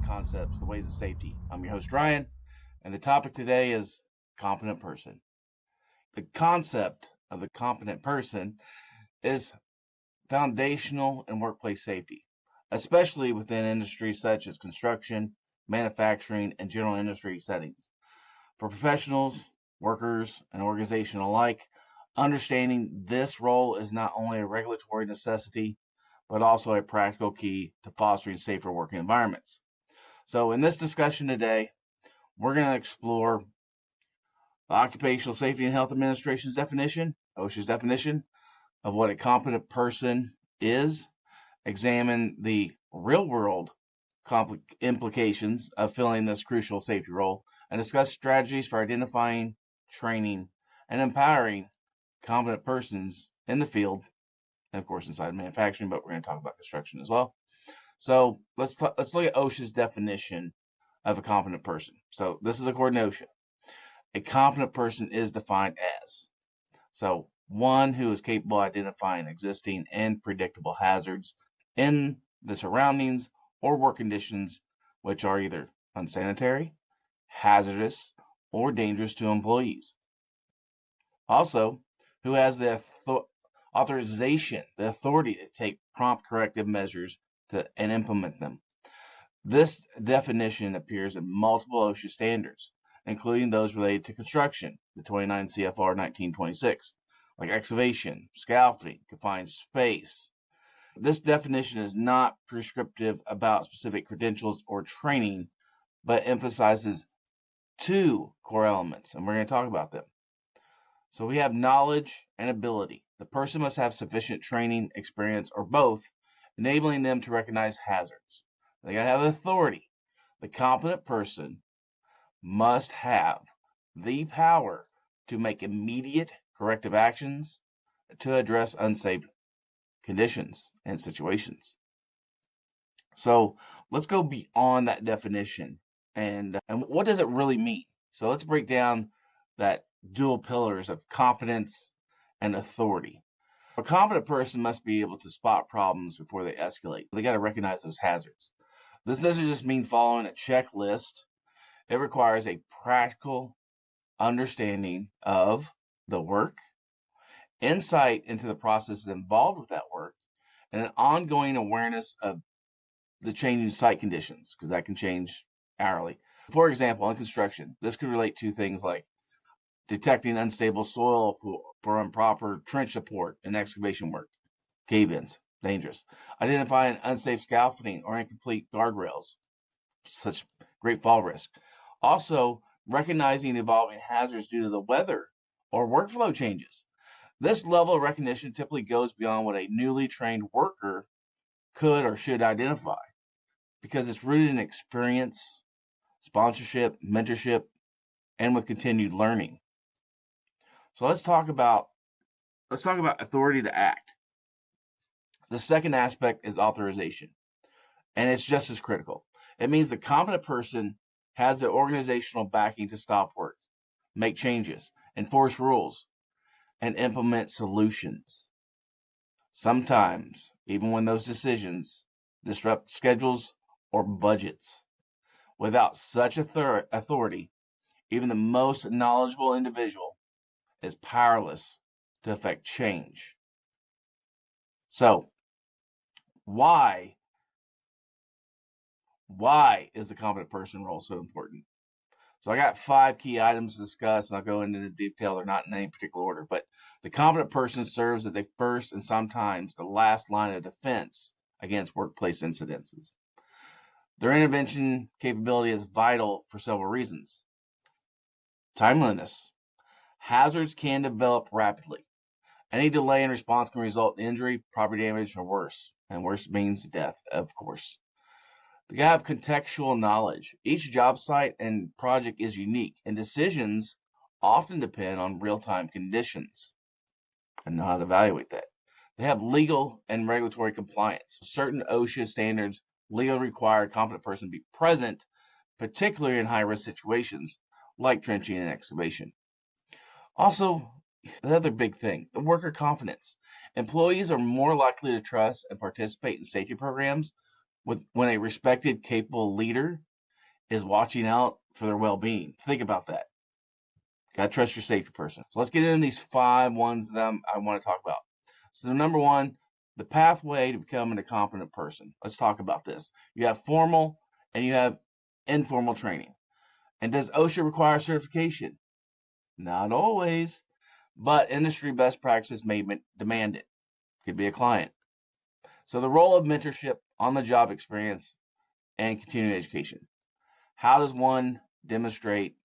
Concepts, the Ways of Safety. I'm your host, Ryan, and the topic today is competent person. The concept of the competent person is foundational in workplace safety, especially within industries such as construction, manufacturing, and general industry settings. For professionals, workers, and organizations alike, understanding this role is not only a regulatory necessity, but also a practical key to fostering safer working environments. So in this discussion today, we're going to explore the Occupational Safety and Health Administration's definition, OSHA's definition of what a competent person is, examine the real-world implications of filling this crucial safety role, and discuss strategies for identifying, training, and empowering competent persons in the field, and of course inside manufacturing, but we're going to talk about construction as well. So let's look at OSHA's definition of a competent person. So this is according to OSHA. A competent person is defined as, so one who is capable of identifying existing and predictable hazards in the surroundings or work conditions which are either unsanitary, hazardous, or dangerous to employees. Also, who has the authorization, the authority to take prompt corrective measures and implement them. This definition appears in multiple OSHA standards, including those related to construction, the 29 CFR 1926, like excavation, scaffolding, confined space. This definition is not prescriptive about specific credentials or training, but emphasizes two core elements, and we're going to talk about them. So we have knowledge and ability. The person must have sufficient training, experience, or both, enabling them to recognize hazards. They got to have authority. The competent person must have the power to make immediate corrective actions to address unsafe conditions and situations. So let's go beyond that definition and what does it really mean? So let's break down that dual pillars of competence and authority. A competent person must be able to spot problems before they escalate. They got to recognize those hazards. This doesn't just mean following a checklist. It requires a practical understanding of the work, insight into the processes involved with that work, and an ongoing awareness of the changing site conditions, because that can change hourly. For example, in construction, this could relate to things like detecting unstable soil for improper trench support and excavation work, cave-ins, dangerous. Identifying unsafe scaffolding or incomplete guardrails, such great fall risk. Also, recognizing evolving hazards due to the weather or workflow changes. This level of recognition typically goes beyond what a newly trained worker could or should identify because it's rooted in experience, sponsorship, mentorship, and with continued learning. So let's talk about authority to act. The second aspect is authorization, and it's just as critical. It means the competent person has the organizational backing to stop work, make changes, enforce rules, and implement solutions. Sometimes, even when those decisions disrupt schedules or budgets. Without such authority, even the most knowledgeable individual is powerless to affect change. So, why is the competent person role so important? So I got 5 key items to discuss, and I'll go into the detail. They're not in any particular order, but the competent person serves as the first and sometimes the last line of defense against workplace incidences. Their intervention capability is vital for several reasons. Timeliness. Hazards can develop rapidly. Any delay in response can result in injury, property damage, or worse. And worse means death, of course. They have contextual knowledge. Each job site and project is unique, and decisions often depend on real-time conditions and know how to evaluate that. They have legal and regulatory compliance. Certain OSHA standards legally require a competent person to be present, particularly in high-risk situations like trenching and excavation. Also, another big thing, the worker confidence. Employees are more likely to trust and participate in safety programs when a respected, capable leader is watching out for their well-being. Think about that. Got to trust your safety person. So let's get into these 5 ones that I want to talk about. So number 1, the pathway to becoming a competent person. Let's talk about this. You have formal and you have informal training. And does OSHA require certification? Not always, but industry best practices may demand it. Could be a client. So the role of mentorship, on-the-job experience, and continuing education. How does one demonstrate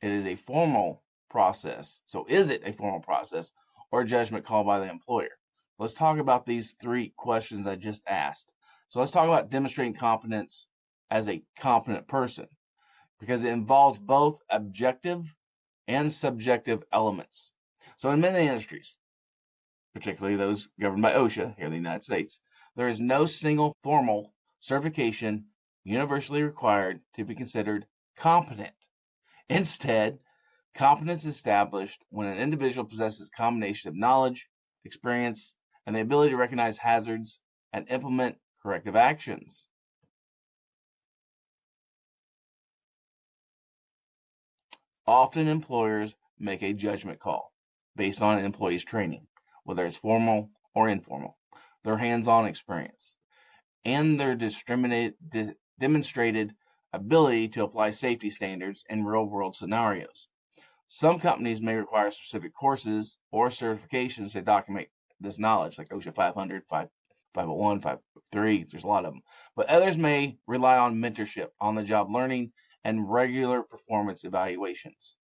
it is a formal process? So is it a formal process or a judgment call by the employer? Let's talk about these 3 questions I just asked. So let's talk about demonstrating competence as a competent person, because it involves both objective and subjective elements. So in many industries, particularly those governed by OSHA here in the United States, there is no single formal certification universally required to be considered competent. Instead, competence is established when an individual possesses a combination of knowledge, experience, and the ability to recognize hazards and implement corrective actions. Often employers make a judgment call based on an employee's training, whether it's formal or informal, their hands-on experience, and their demonstrated ability to apply safety standards in real-world scenarios. Some companies may require specific courses or certifications to document this knowledge, like OSHA 500, 501, 503, there's a lot of them. But others may rely on mentorship, on-the-job learning, and regular performance evaluations.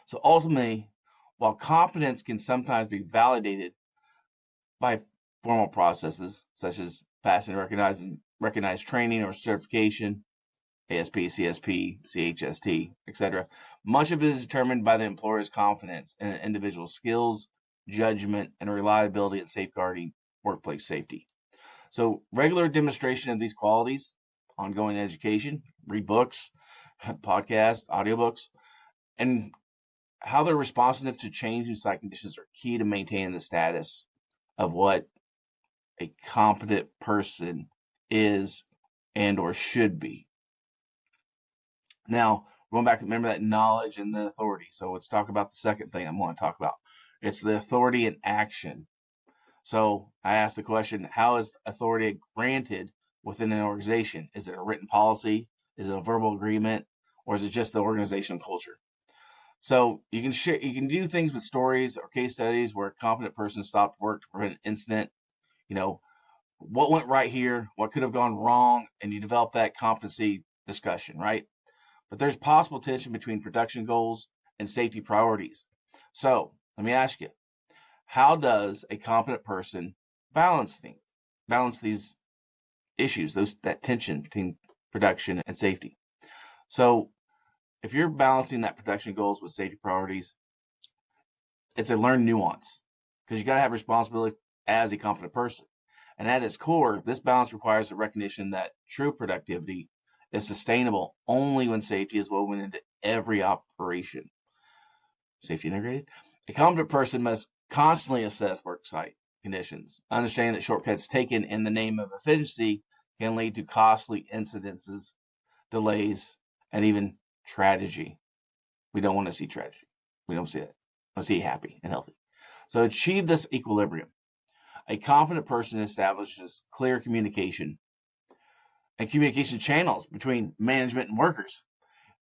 So ultimately, while competence can sometimes be validated by formal processes, such as passing recognized training or certification, ASP, CSP, CHST, etc., much of it is determined by the employer's confidence in an individual's skills, judgment, and reliability in safeguarding workplace safety. So regular demonstration of these qualities, ongoing education, read books, podcasts, audiobooks, and how they're responsive to changing site conditions are key to maintaining the status of what a competent person is and or should be. Now, going back, remember that knowledge and the authority. So let's talk about the second thing I'm going to talk about. It's the authority in action. So I asked the question, how is authority granted within an organization? Is it a written policy? Is it a verbal agreement? Or is it just the organizational culture? So you can do things with stories or case studies where a competent person stopped work to prevent an incident. You know, what went right here? What could have gone wrong? And you develop that competency discussion, right? But there's possible tension between production goals and safety priorities. So let me ask you, how does a competent person balance these issues, that tension between production and safety? So if you're balancing that production goals with safety priorities, it's a learned nuance, because you got to have responsibility as a competent person. And at its core, this balance requires a recognition that true productivity is sustainable only when safety is woven into every operation. Safety integrated. A competent person must constantly assess worksite conditions, understanding that shortcuts taken in the name of efficiency can lead to costly incidences, delays, and even tragedy. We don't want to see tragedy. We don't see that. Let's see happy and healthy. So to achieve this equilibrium, a competent person establishes clear communication and communication channels between management and workers,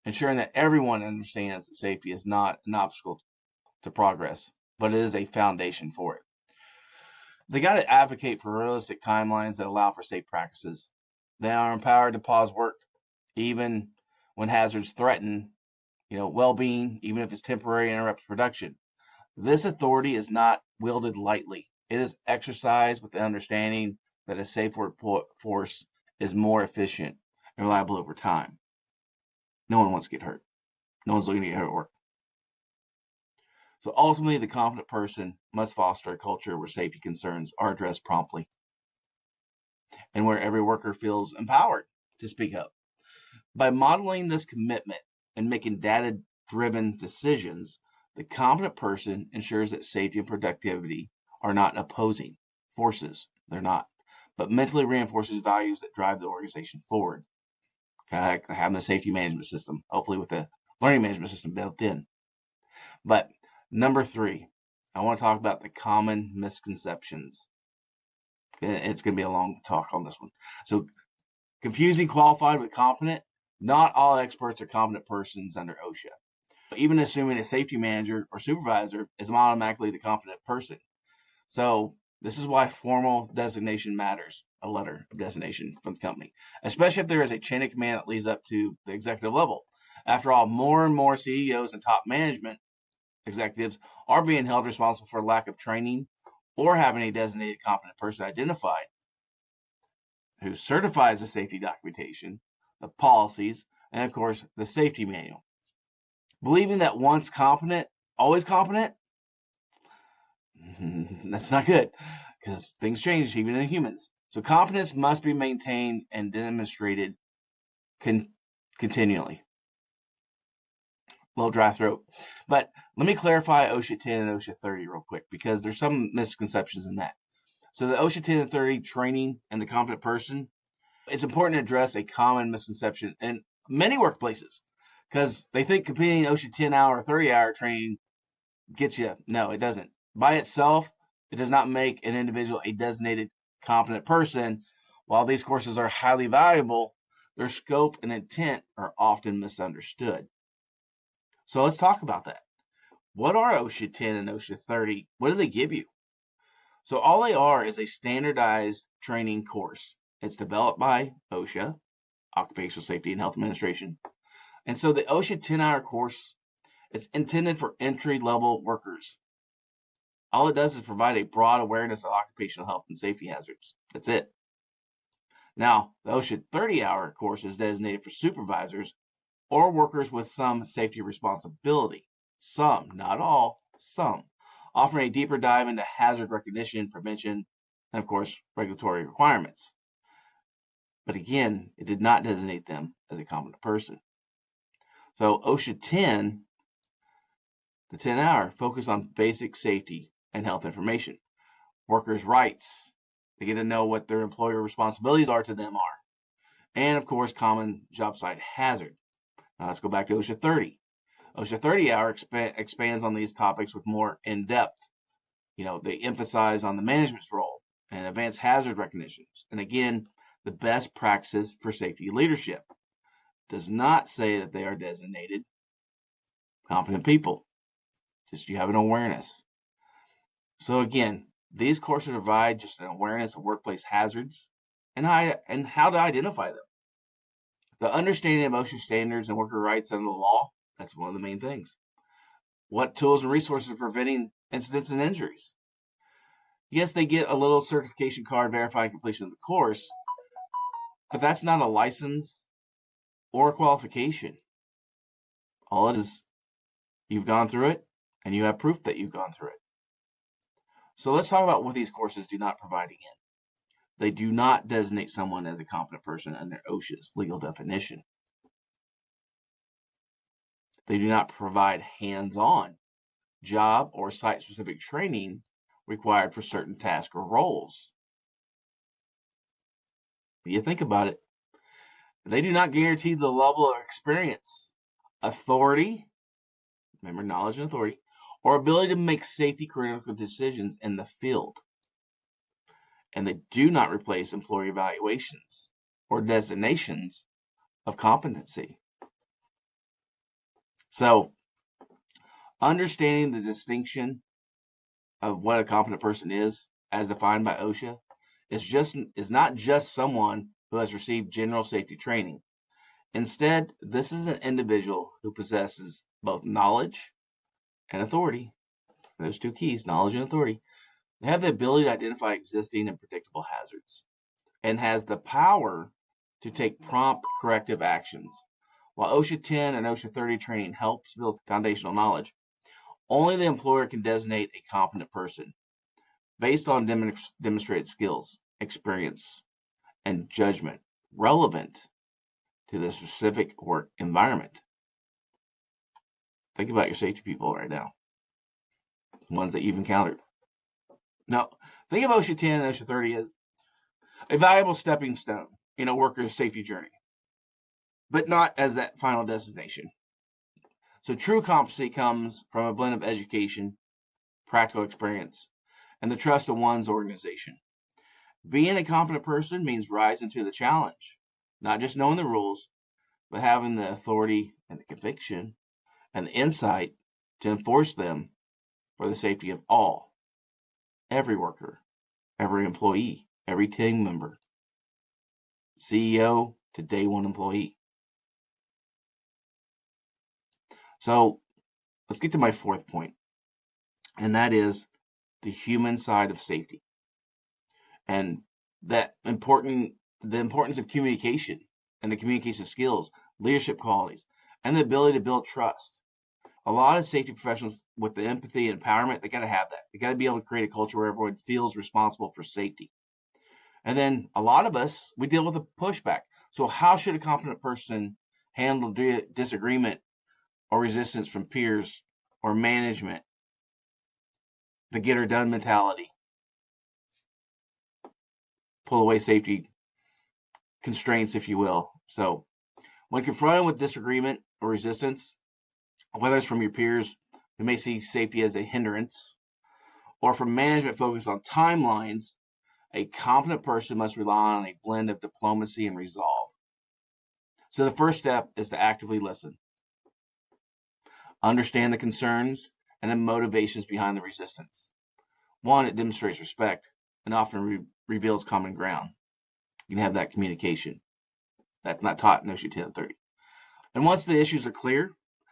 ensuring that everyone understands that safety is not an obstacle to progress, but it is a foundation for it. They got to advocate for realistic timelines that allow for safe practices. They are empowered to pause work, even when hazards threaten, well-being, even if it's temporary interrupts production. This authority is not wielded lightly. It is exercised with the understanding that a safe workforce is more efficient and reliable over time. No one wants to get hurt. No one's looking to get hurt at work. So ultimately, the competent person must foster a culture where safety concerns are addressed promptly and where every worker feels empowered to speak up. By modeling this commitment and making data-driven decisions, the competent person ensures that safety and productivity are not opposing forces. They're not, but mentally reinforces values that drive the organization forward. Kind of like having a safety management system, hopefully with the learning management system built in. But number 3, I want to talk about the common misconceptions. It's going to be a long talk on this one. So confusing qualified with competent. Not all experts are competent persons under OSHA. Even assuming a safety manager or supervisor is automatically the competent person. So this is why formal designation matters, a letter of designation from the company, especially if there is a chain of command that leads up to the executive level. After all, more and more CEOs and top management executives are being held responsible for lack of training or having a designated competent person identified who certifies the safety documentation, the policies, and of course, the safety manual. Believing that once competent, always competent, that's not good because things change even in humans. So competence must be maintained and demonstrated continually. A little dry throat. But let me clarify OSHA 10 and OSHA 30 real quick because there's some misconceptions in that. So the OSHA 10 and 30 training and the competent person, it's important to address a common misconception in many workplaces because they think completing OSHA 10-hour or 30-hour training gets you. No, it doesn't. By itself, it does not make an individual a designated competent person. While these courses are highly valuable, their scope and intent are often misunderstood. So let's talk about that. What are OSHA 10 and OSHA 30? What do they give you? So all they are is a standardized training course. It's developed by OSHA, Occupational Safety and Health Administration. And so the OSHA 10-hour course is intended for entry-level workers. All it does is provide a broad awareness of occupational health and safety hazards. That's it. Now, the OSHA 30-hour course is designated for supervisors or workers with some safety responsibility. Some, not all, some, offering a deeper dive into hazard recognition, prevention, and of course, regulatory requirements. But again, it did not designate them as a competent person. So OSHA 10, the 10-hour, focus on basic safety and health information. Workers' rights, they get to know what their employer responsibilities are to them are. And of course, common job site hazard. Now let's go back to OSHA 30. OSHA 30-hour expands on these topics with more in-depth. They emphasize on the management's role and advanced hazard recognitions. And again, the best practices for safety leadership. Does not say that they are designated competent people. Just you have an awareness. So again, these courses provide just an awareness of workplace hazards and how to identify them. The understanding of OSHA standards and worker rights under the law, that's one of the main things. What tools and resources are preventing incidents and injuries? Yes, they get a little certification card verifying completion of the course, but that's not a license or a qualification. All it is, you've gone through it and you have proof that you've gone through it. So let's talk about what these courses do not provide again. They do not designate someone as a competent person under OSHA's legal definition. They do not provide hands-on job or site-specific training required for certain tasks or roles. When you think about it, they do not guarantee the level of experience, authority, remember knowledge and authority, or ability to make safety critical decisions in the field. And they do not replace employee evaluations or designations of competency. So, understanding the distinction of what a competent person is, as defined by OSHA, is not just someone who has received general safety training. Instead, this is an individual who possesses both knowledge and authority. Those two keys, knowledge and authority. They have the ability to identify existing and predictable hazards and has the power to take prompt corrective actions. While OSHA 10 and OSHA 30 training helps build foundational knowledge, only the employer can designate a competent person based on demonstrated skills, experience, and judgment relevant to the specific work environment. Think about your safety people right now, ones that you've encountered. Now, think of OSHA 10 and OSHA 30 as a valuable stepping stone in a worker's safety journey, but not as that final destination. So true competency comes from a blend of education, practical experience, and the trust of one's organization. Being a competent person means rising to the challenge, not just knowing the rules, but having the authority and the conviction and the insight to enforce them for the safety of all, every worker, every employee, every team member, CEO to day one employee. So let's get to my fourth point, and that is the human side of safety, and the importance of communication and the communication skills, leadership qualities, and the ability to build trust. A lot of safety professionals with the empathy and empowerment, they got to have that. They got to be able to create a culture where everyone feels responsible for safety. And then a lot of us, we deal with a pushback. So how should a competent person handle disagreement or resistance from peers or management? The get her done mentality. Pull away safety constraints, if you will. So when confronted with disagreement or resistance, whether it's from your peers who may see safety as a hindrance, or from management focused on timelines, a competent person must rely on a blend of diplomacy and resolve. So the first step is to actively listen. Understand the concerns and the motivations behind the resistance. One, it demonstrates respect and often reveals common ground. You can have that communication. That's not taught in OSHA 1030. And once the issues are clear,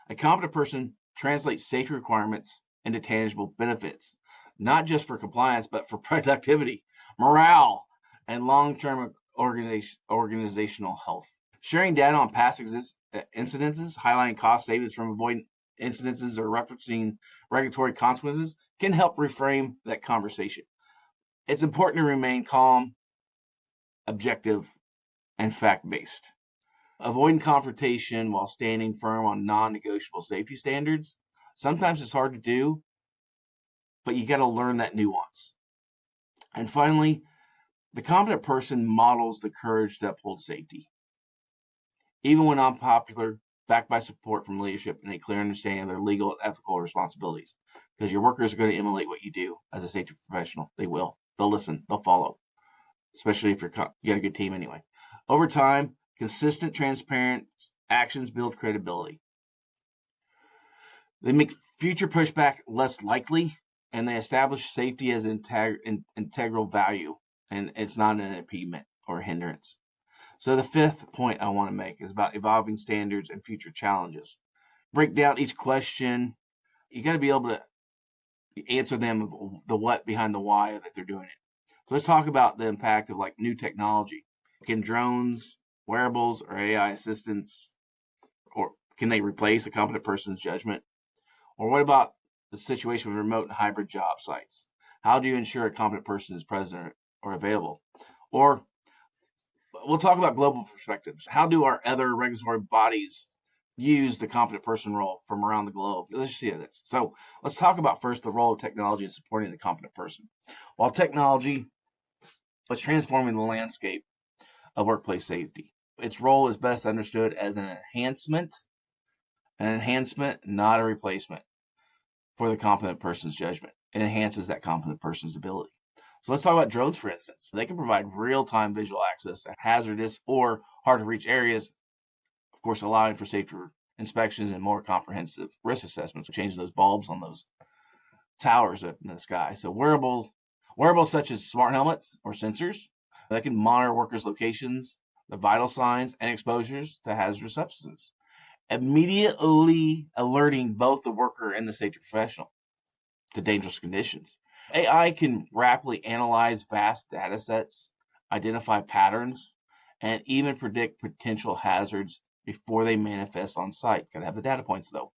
a competent person translates safety requirements into tangible benefits, not just for compliance, but for productivity, morale, and long-term organizational health. Sharing data on past incidences, highlighting cost savings from avoiding incidences or referencing regulatory consequences can help reframe that conversation. It's important to remain calm, objective, and fact-based. Avoiding confrontation while standing firm on non-negotiable safety standards. Sometimes it's hard to do, but you got to learn that nuance. And finally, the competent person models the courage to uphold safety. Even when unpopular, backed by support from leadership and a clear understanding of their legal and ethical responsibilities. Because your workers are going to emulate what you do as a safety professional. They will. They'll listen. They'll follow. Especially if you got a good team anyway. Over time, consistent, transparent actions build credibility. They make future pushback less likely, and they establish safety as an integral value, and it's not an impediment or a hindrance. So the fifth point I want to make is about evolving standards and future challenges. Break down each question. You got to be able to answer them, the what behind the why that they're doing it. So let's talk about the impact of like new technology. Can drones, wearables, or AI assistants, or can they replace a competent person's judgment? Or what about the situation with remote and hybrid job sites? How do you ensure a competent person is present or available? Or we'll talk about global perspectives. How do our other regulatory bodies use the competent person role from around the globe? Let's see this. So let's talk about first the role of technology in supporting the competent person. While technology was transforming the landscape of workplace safety, its role is best understood as an enhancement, not a replacement for the competent person's judgment. It enhances that competent person's ability. So let's talk about drones, for instance. They can provide real-time visual access to hazardous or hard-to-reach areas, of course, allowing for safer inspections and more comprehensive risk assessments, changing those bulbs on those towers up in the sky. So wearables such as smart helmets or sensors that can monitor workers' locations, the vital signs, and exposures to hazardous substances, immediately alerting both the worker and the safety professional to dangerous conditions. AI can rapidly analyze vast data sets, identify patterns, and even predict potential hazards before they manifest on site. Got to have the data points, though.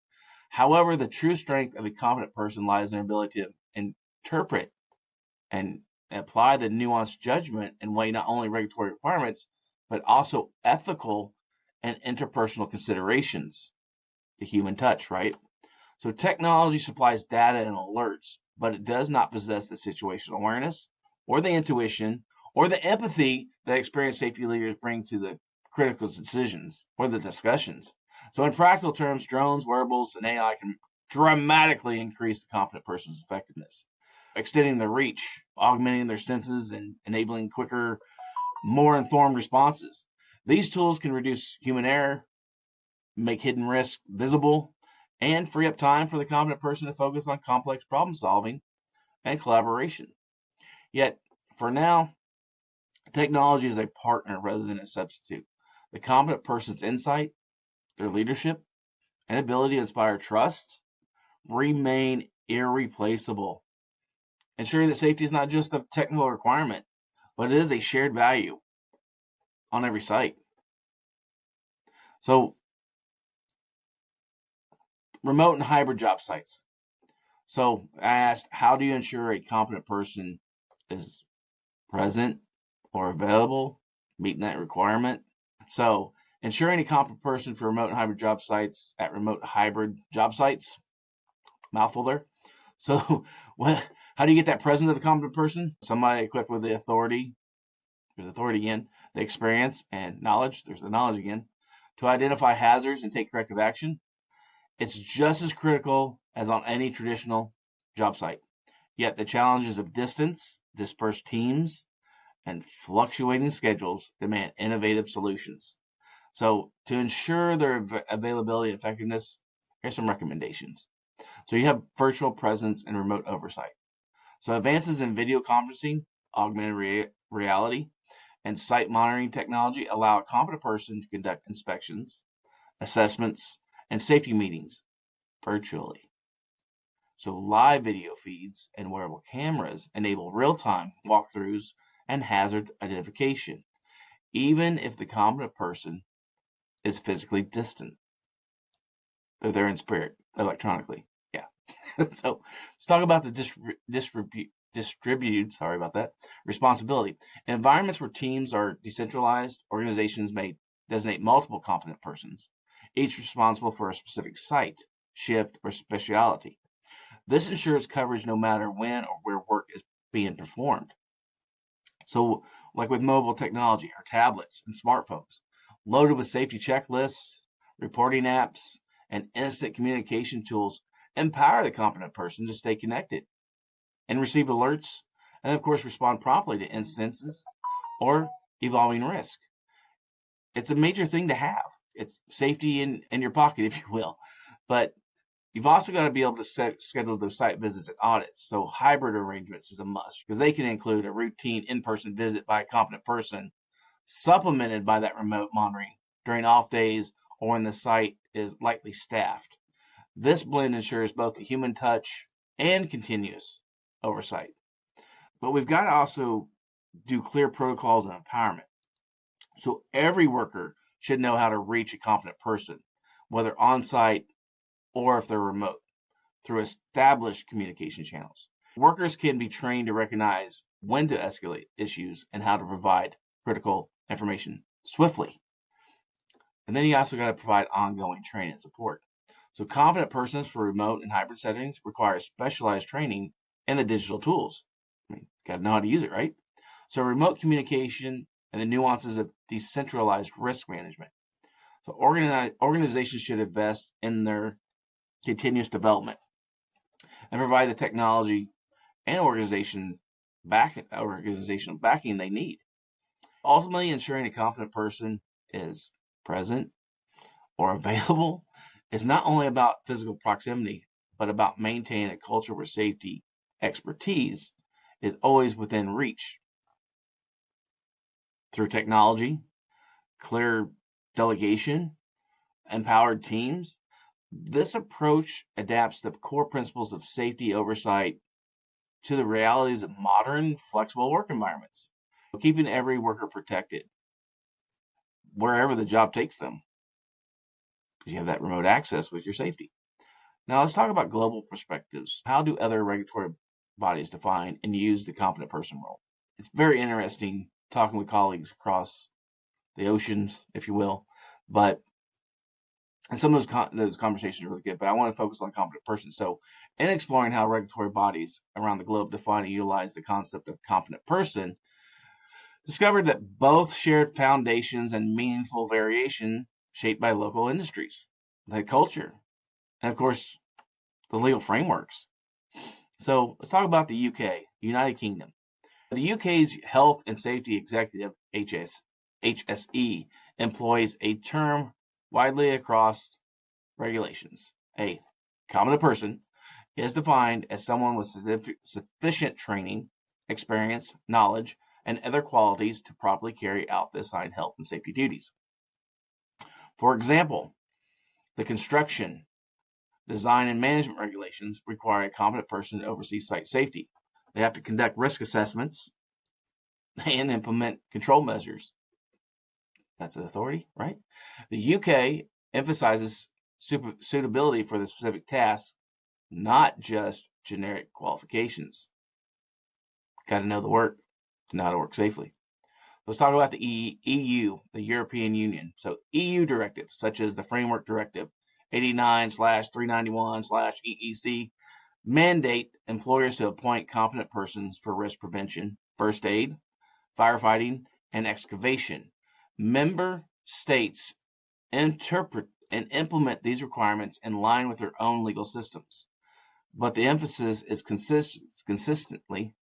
However, the true strength of a competent person lies in their ability to interpret and apply the nuanced judgment and weigh not only regulatory requirements, but also ethical and interpersonal considerations. The human touch, right? So technology supplies data and alerts, but it does not possess the situational awareness or the intuition or the empathy that experienced safety leaders bring to the critical decisions or the discussions. So in practical terms, drones, wearables, and AI can dramatically increase the competent person's effectiveness, extending their reach, augmenting their senses, and enabling quicker, more informed responses. These tools can reduce human error, make hidden risk visible, and free up time for the competent person to focus on complex problem solving and collaboration. Yet, for now, technology is a partner rather than a substitute. The competent person's insight, their leadership, and ability to inspire trust remain irreplaceable, ensuring that safety is not just a technical requirement, but it is a shared value on every site. So, remote and hybrid job sites. So I asked, how do you ensure a competent person is present or available, meeting that requirement? So ensuring a competent person for remote and hybrid job sites at remote hybrid job sites, mouthful there. So how do you get that presence of the competent person? Somebody equipped with the authority, there's authority again, the experience and knowledge, there's the knowledge again, to identify hazards and take corrective action. It's just as critical as on any traditional job site. Yet the challenges of distance, dispersed teams, and fluctuating schedules demand innovative solutions. So to ensure their availability and effectiveness, here's some recommendations. So you have virtual presence and remote oversight. So advances in video conferencing, augmented reality, and site monitoring technology allow a competent person to conduct inspections, assessments, and safety meetings virtually. So live video feeds and wearable cameras enable real-time walkthroughs and hazard identification, even if the competent person is physically distant. They're there in spirit, electronically. Yeah. So let's talk about the distributed, responsibility. In environments where teams are decentralized, organizations may designate multiple competent persons, each responsible for a specific site, shift, or specialty. This ensures coverage no matter when or where work is being performed. So, like with mobile technology, our tablets and smartphones, loaded with safety checklists, reporting apps, and instant communication tools, empower the competent person to stay connected and receive alerts, and of course, respond promptly to instances or evolving risk. It's a major thing to have. It's safety in your pocket, if you will. But you've also got to be able to schedule those site visits and audits. So hybrid arrangements is a must because they can include a routine in-person visit by a competent person, supplemented by that remote monitoring during off days or when the site is lightly staffed. This blend ensures both the human touch and continuous oversight. But we've got to also do clear protocols and empowerment. So every worker should know how to reach a competent person, whether on-site or if they're remote, through established communication channels. Workers can be trained to recognize when to escalate issues and how to provide critical information swiftly. And then you also got to provide ongoing training and support. So competent persons for remote and hybrid settings require specialized training in the digital tools. Got to know how to use it, right? So remote communication and the nuances of decentralized risk management. So organizations should invest in their continuous development and provide the technology and organizational backing they need. Ultimately, ensuring a competent person is present or available is not only about physical proximity, but about maintaining a culture where safety expertise is always within reach. Through technology, clear delegation, empowered teams, this approach adapts the core principles of safety oversight to the realities of modern, flexible work environments, keeping every worker protected wherever the job takes them, because you have that remote access with your safety. Now let's talk about global perspectives. How do other regulatory bodies define and use the competent person role? It's very interesting talking with colleagues across the oceans, if you will, and some of those conversations are really good, but I want to focus on competent person. So in exploring how regulatory bodies around the globe define and utilize the concept of competent person, discovered that both shared foundations and meaningful variation shaped by local industries, the culture, and of course, the legal frameworks. So let's talk about the UK, United Kingdom. The UK's Health and Safety Executive, HSE, employs a term widely across regulations. A competent person is defined as someone with sufficient training, experience, knowledge, and other qualities to properly carry out the assigned health and safety duties. For example, the construction, design, and management regulations require a competent person to oversee site safety. They have to conduct risk assessments and implement control measures. That's an authority, right? The UK emphasizes suitability for the specific task, not just generic qualifications. Got to know the work to know how to work safely. Let's talk about the EU, the European Union. So EU directives, such as the Framework Directive 89/391/EEC, mandate employers to appoint competent persons for risk prevention, first aid, firefighting, and excavation. Member states interpret and implement these requirements in line with their own legal systems. But the emphasis is consistently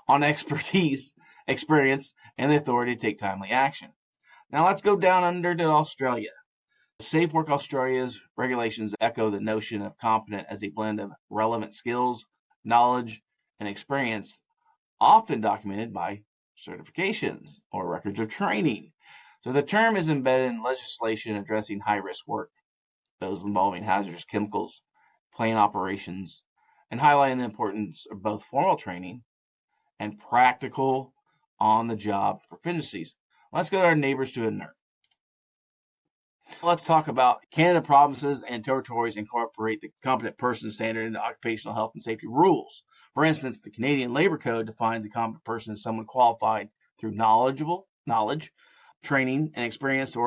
on expertise, experience, and the authority to take timely action. Now let's go down under to Australia. Safe Work Australia's regulations echo the notion of competent as a blend of relevant skills, knowledge, and experience, often documented by certifications or records of training. So the term is embedded in legislation addressing high-risk work, those involving hazardous chemicals, plant operations, and highlighting the importance of both formal training and practical on-the-job proficiencies. Let's go to our neighbors to the north. Let's talk about Canada provinces and territories incorporate the competent person standard into occupational health and safety rules. For instance, the Canadian Labor Code defines a competent person as someone qualified through knowledge, training, and experience to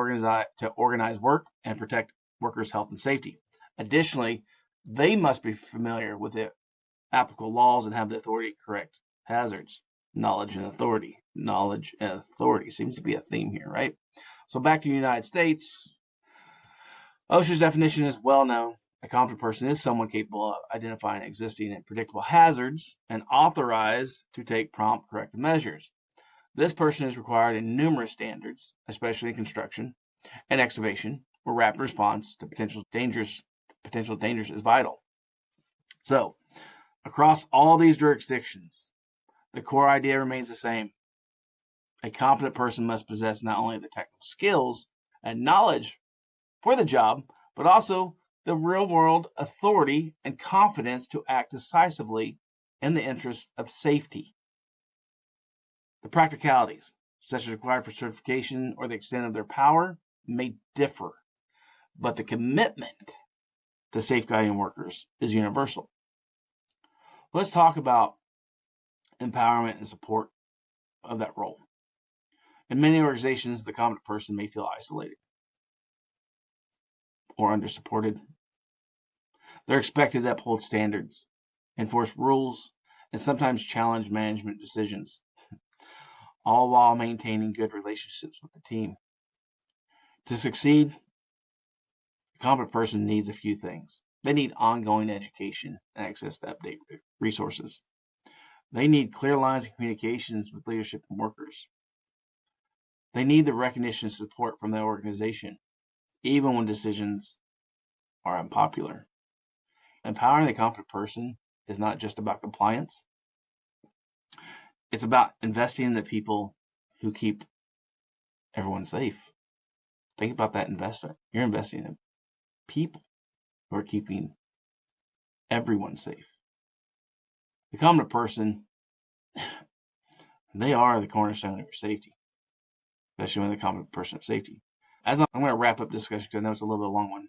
organize work and protect workers' health and safety. Additionally, they must be familiar with the applicable laws and have the authority to correct hazards. Knowledge and authority. Knowledge and authority seems to be a theme here, right? So back to the United States. OSHA's definition is well known. A competent person is someone capable of identifying existing and predictable hazards and authorized to take prompt corrective measures. This person is required in numerous standards, especially in construction and excavation, where rapid response to potential dangers is vital. So, across all these jurisdictions, the core idea remains the same. A competent person must possess not only the technical skills and knowledge for the job, but also the real-world authority and confidence to act decisively in the interest of safety. The practicalities, such as required for certification or the extent of their power, may differ, but the commitment to safeguarding workers is universal. Let's talk about empowerment and support of that role. In many organizations, the competent person may feel isolated or under-supported. They're expected to uphold standards, enforce rules, and sometimes challenge management decisions, all while maintaining good relationships with the team. To succeed, a competent person needs a few things. They need ongoing education and access to update resources. They need clear lines of communications with leadership and workers. They need the recognition and support from the organization, even when decisions are unpopular. Empowering the competent person is not just about compliance. It's about investing in the people who keep everyone safe. Think about that investment. You're investing in people who are keeping everyone safe. The competent person, they are the cornerstone of your safety, especially when the competent person of safety. As I'm going to wrap up this discussion because I know it's a little bit of a long one.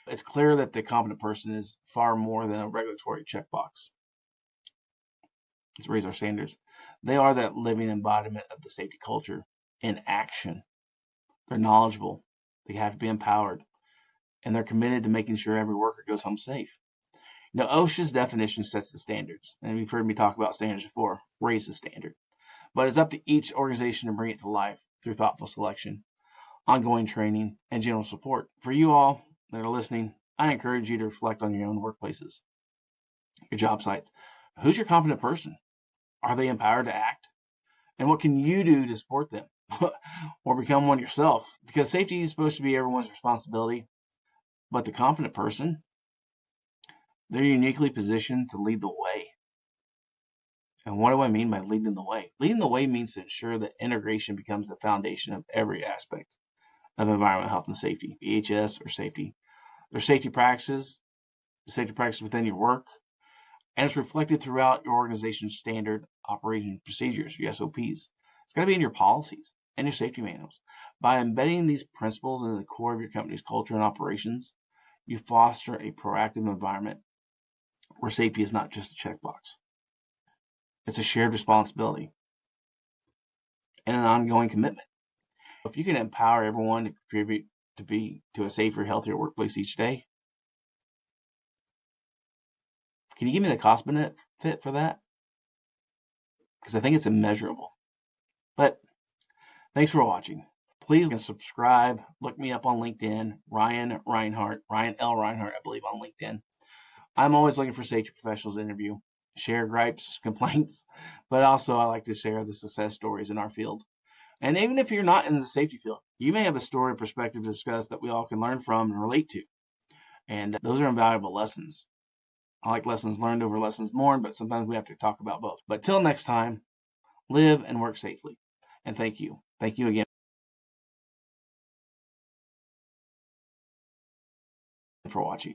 It's clear that the competent person is far more than a regulatory checkbox. Let's raise our standards. They are that living embodiment of the safety culture in action. They're knowledgeable. They have to be empowered. And they're committed to making sure every worker goes home safe. OSHA's definition sets the standards. And you've heard me talk about standards before. Raise the standard. But it's up to each organization to bring it to life through thoughtful selection, ongoing training, and general support. For you all that are listening, I encourage you to reflect on your own workplaces, your job sites. Who's your competent person? Are they empowered to act? And what can you do to support them or become one yourself? Because safety is supposed to be everyone's responsibility, but the competent person, they're uniquely positioned to lead the way. And what do I mean by leading the way? Leading the way means to ensure that integration becomes the foundation of every aspect of environmental health and safety, EHS or safety. There's safety practices, the safety practices within your work, and it's reflected throughout your organization's standard operating procedures, your SOPs. It's got to be in your policies and your safety manuals. By embedding these principles into the core of your company's culture and operations, you foster a proactive environment where safety is not just a checkbox. It's a shared responsibility and an ongoing commitment. If you can empower everyone to contribute to a safer, healthier workplace each day, can you give me the cost benefit for that? Because I think it's immeasurable. But thanks for watching. Please subscribe. Look me up on LinkedIn, Ryan Rinehart, Ryan L. Rinehart, I believe, on LinkedIn. I'm always looking for safety professionals to interview, share gripes, complaints, but also I like to share the success stories in our field. And even if you're not in the safety field, you may have a story or perspective to discuss that we all can learn from and relate to. And those are invaluable lessons. I like lessons learned over lessons mourned, but sometimes we have to talk about both. But till next time, live and work safely. And thank you. Thank you again for watching.